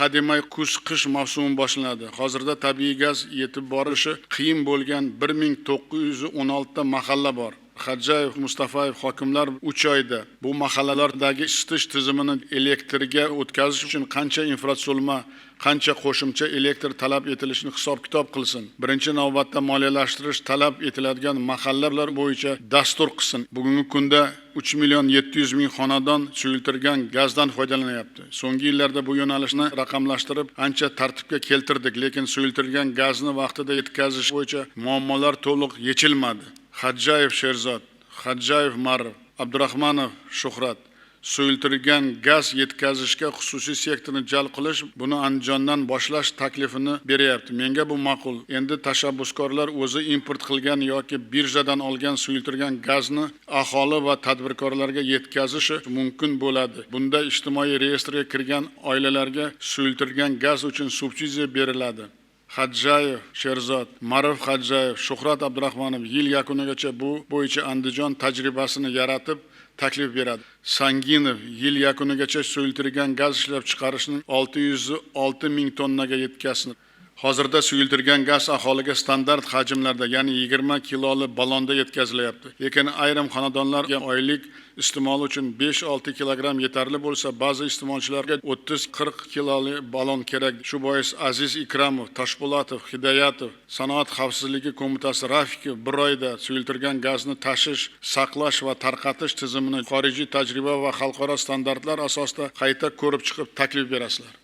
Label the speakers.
Speaker 1: hademay kuz-qish mavsumi boshlanadi. Hozirda tabiiy gaz yetib borishi qiyin bo'lgan 1916 ta mahalla bor. Xadjayev, Mustafayev hokimlar 3 oyda bu mahallalardagi isitish tizimini elektrga o'tkazish uchun qancha infratuzilma, qancha qo'shimcha elektr talab etilishini hisob-kitob qilsin. Birinchi navbatda moliyalashtirish talab etiladigan mahallalar bo'yicha dastur qilsin. Bugungi kunda 3.700.000 xonadon suyultirilgan gazdan foydalanyapti. So'nggi yillarda bu yo'nalishni raqamlashtirib, ancha tartibga keltirdik, lekin suyultirilgan gazni vaqtida yetkazish bo'yicha muammolar to'liq yechilmadi. Xadjayev Sherzod, Xadjayev Marif, Abdurahmanov Shuhrat suyultirilgan gaz yetkazishga xususiy sektorni jalb qilish, buni Andijondan boshlash taklifini beryapti. Menga bu ma'qul. Endi tashabbuskorlar o'zi import qilgan yoki birjadan olgan suyultirilgan gazni aholi va tadbirkorlarga yetkazishi mumkin bo'ladi. Bunda ijtimoiy reyestrga kirgan oilalarga suyultirilgan gaz uchun subsidiya beriladi. Xadjayev Sherzod, Marif Xadjayev, Shuhrat Abdurahmanov yil yakunigacha bu bo'yicha Andijon tajribasini yaratib taklif beradi. Sanginov yil yakunigacha suyultirilgan gaz ishlab chiqarishning 606 ming tonnaga yetkazsin. Hozirda suyultirilgan gaz aholiga standart hajmlarda, ya'ni 20 kiloli ballonda yetkazilyapti. Lekin ayrim xonadonlarga oylik iste'mol uchun 5-6 kilogramm yetarli bo'lsa, ba'zi iste'molchilarga 30-40 kiloli ballon kerak. Shu bois Aziz Ikramov, Toshpo'latov, Hidoyatov, Sanoat xavfsizligi qo'mitasi Rafikov bir oyda suyultirilgan gazni tashish, saqlash va tarqatish tizimini xorijiy tajriba va xalqaro standartlar asosida qayta ko'rib chiqib taklif berasizlar.